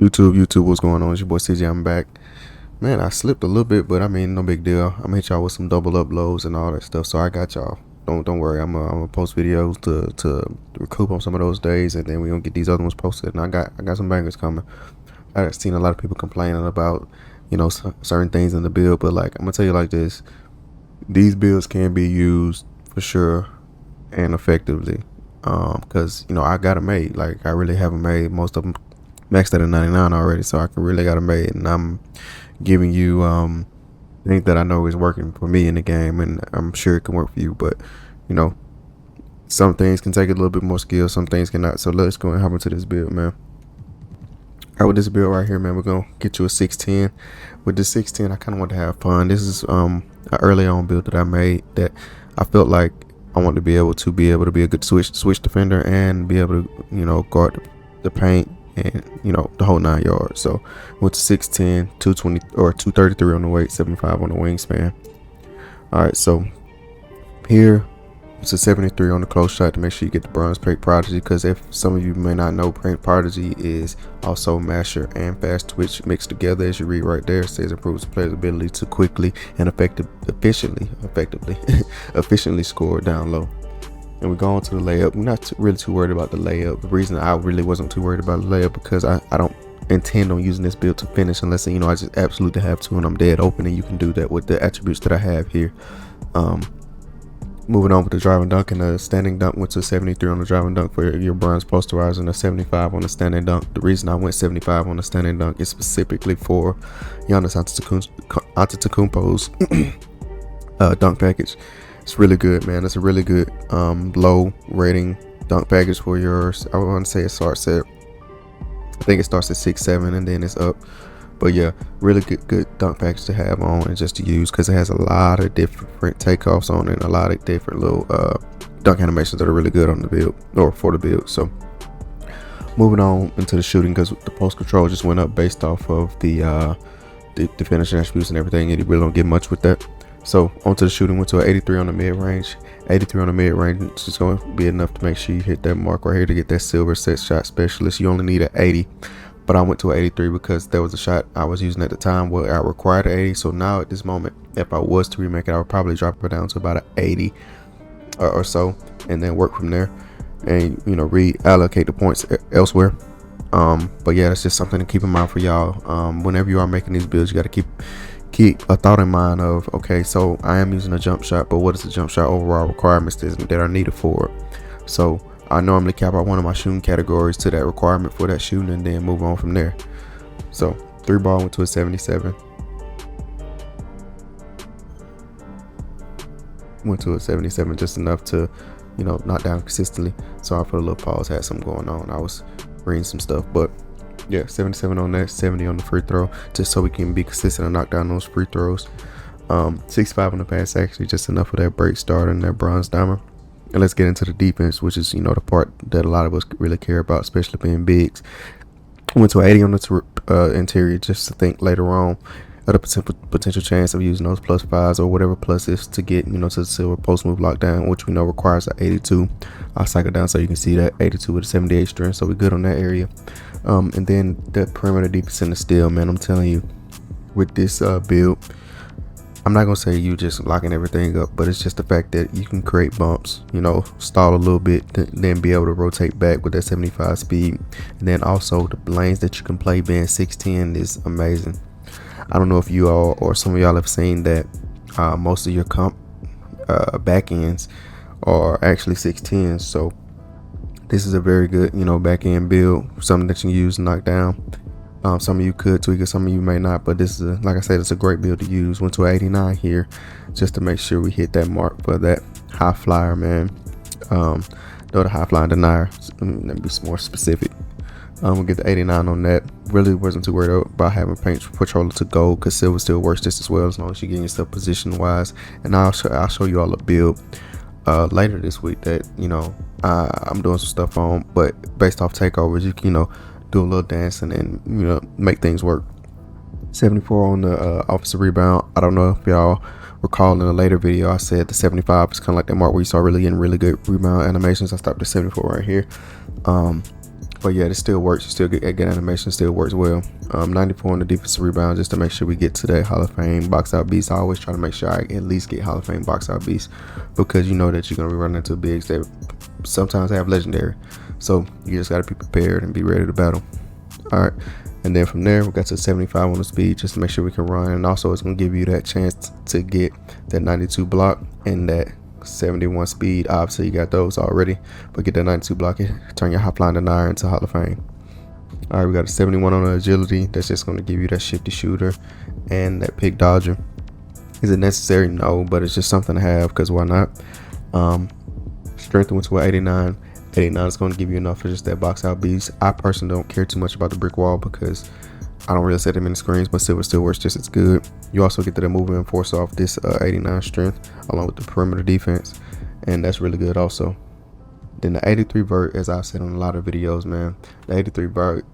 YouTube, what's going on? It's your boy CJ. I'm back. Man, I slipped a little bit, but I mean, no big deal. I'm gonna hit y'all with some double uploads and all that stuff. So I got y'all. Don't worry. I'm gonna post videos to recoup on some of those days, and then we gonna get these other ones posted. And I got some bangers coming. I've seen a lot of people complaining about certain things in the build, but like I'm gonna tell you like this: these builds can be used for sure and effectively. Because I got them made. Like I really have them made. Most of them maxed at a 99 already, so I can really got them made, and I'm giving you things that I know is working for me in the game, and I'm sure it can work for you. But you know, some things can take a little bit more skill, some things cannot. So let's go and hop into this build, man. All right, with this build right here, man, we're gonna get you a 610. With this 610, I kind of want to have fun. This is an early on build that I made that I felt like I want to be able to be a good switch defender and be able to guard the paint and the whole 9 yards. So with 6'10", 220 or 233 on the weight, 75 on the wingspan. All right, so here it's a 73 on the close shot to make sure you get the bronze paint prodigy, because if some of you may not know, paint prodigy is also masher and fast twitch mixed together. As you read right there, it says improves the player's ability to quickly and efficiently efficiently score down low. And we're going to the layup. We're not really too worried about the layup. The reason I really wasn't too worried about the layup because I don't intend on using this build to finish unless I just absolutely have to and I'm dead open, and you can do that with the attributes that I have here. Moving on with the driving dunk and the standing dunk, went to 73 on the driving dunk for your bronze posterizer and a 75 on the standing dunk. The reason I went 75 on the standing dunk is specifically for Giannis Antetokounmpo's dunk package. It's really good, man. It's a really good low rating dunk package for yours. I want to say it starts at, I think it starts at 6'7" and then it's up. But yeah, really good dunk package to have on and just to use, because it has a lot of different takeoffs on it and a lot of different little dunk animations that are really good on the build or for the build. So moving on into the shooting, because the post control just went up based off of the finishing attributes and everything, and you really don't get much with that. So onto the shooting, went to an 83 on the mid range. 83 on the mid range is just going to be enough to make sure you hit that mark right here to get that silver set shot specialist. You only need an 80, but I went to an 83 because there was a shot I was using at the time where I required an 80. So now at this moment, if I was to remake it, I would probably drop it down to about an 80 or so, and then work from there and reallocate the points elsewhere. But yeah, that's just something to keep in mind for y'all. Whenever you are making these builds, you got to keep a thought in mind of, okay, so I am using a jump shot, but what is the jump shot overall requirements that are needed for it? So I normally cap out one of my shooting categories to that requirement for that shooting and then move on from there. So 3 ball went to a 77. Went to a 77, just enough to knock down consistently. So I put a little pause, had something going on, I was reading some stuff, but yeah, 77 on that, 70 on the free throw, just so we can be consistent and knock down those free throws. 65 on the pass, actually just enough for that break start and that bronze diamond. And let's get into the defense, which is the part that a lot of us really care about, especially being bigs. Went to 80 on the interior, just to think later on at a potential chance of using those +5s or whatever plus is to get to the silver post move lockdown, which we know requires an 82. I'll cycle down so you can see that 82 with a 78 strength, so we're good on that area. And then the perimeter defense in the steal, man, I'm telling you, with this build, I'm not gonna say you just locking everything up, but it's just the fact that you can create bumps, stall a little bit, then be able to rotate back with that 75 speed. And then also the lanes that you can play being 6'10" is amazing. I don't know if you all or some of y'all have seen that most of your back ends are actually 6'10", so this is a very good back end build, something that you can use to knock down. Some of you could tweak it, some of you may not, but this is like I said, it's a great build to use. Went to 89 here just to make sure we hit that mark for that high flyer, man. No, the high flying denier, let me be more specific. We'll get the 89 on that. Really wasn't too worried about having paint controller to gold, because silver still works just as well as long as you're getting yourself position wise. And I'll show you all a build later this week that I'm doing some stuff on, but based off takeovers, you can do a little dancing and make things work. 74 on the offensive rebound. I don't know if y'all recall in a later video I said the 75 is kind of like that mark where you start really getting really good rebound animations. I stopped at 74 right here. But yeah, it still works. You still get a good animation, still works well. 94 on the defensive rebound, just to make sure we get to that Hall of Fame box out beast. I always try to make sure I at least get Hall of Fame box out beast, because you know that you're gonna be running into bigs that sometimes have legendary. So you just gotta be prepared and be ready to battle. All right, and then from there we got to 75 on the speed, just to make sure we can run. And also it's gonna give you that chance to get that 92 block and that 71 speed. Obviously you got those already, but get that 92 block, turn your high flying denier into Hall of Fame. All right, we got a 71 on the agility. That's just going to give you that shifty shooter and that pick dodger. Is it necessary? No, but it's just something to have, because why not? Strength went to 89. 89 is going to give you enough for just that box out beast. I personally don't care too much about the brick wall, because I don't really set them in the screens, but silver still works just as good. You also get that movement and force off this 89 strength along with the perimeter defense, and that's really good also. Then the 83 vert, as I've said on a lot of videos, man, the 83 vert,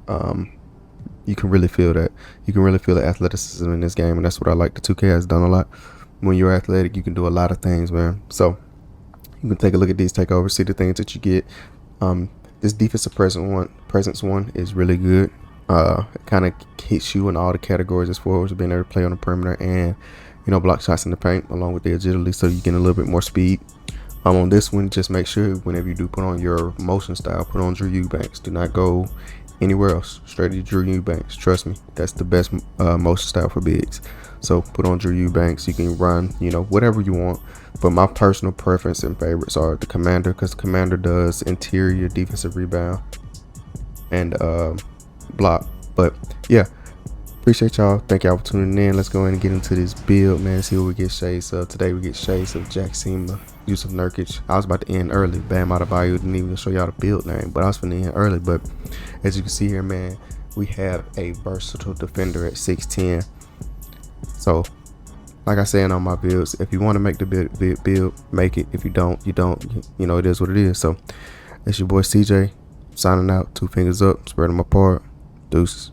you can really feel that. You can really feel the athleticism in this game, and that's what I like. The 2K has done a lot. When you're athletic, you can do a lot of things, man. So you can take a look at these takeovers, see the things that you get. This defensive presence one is really good. It kind of hits you in all the categories as far as being able to play on the perimeter and, you know, block shots in the paint, along with the agility, so you get a little bit more speed. On this one, just make sure whenever you do put on your motion style, put on Drew Eubanks. Do not go anywhere else. Straight to Drew Eubanks. Trust me, that's the best motion style for bigs. So put on Drew Eubanks. You can run, you know, whatever you want. But my personal preference and favorites are the Commander, because the Commander does interior defensive rebound and block. But yeah, appreciate y'all. Thank y'all for tuning in. Let's go ahead and get into this build, man. See what we get shades of. Today we get shades of Jack Seema, Yusuf Nurkic. I was about to end early. Bam Adebayo, didn't even show y'all the build name, but I was finna end early. But as you can see here, man, we have a versatile defender at 6'10". So like I said on my builds, if you want to make the build, make it. If you don't, you don't. You know, it is what it is. So it's your boy CJ signing out. 2 fingers up, spread them apart. Deuces.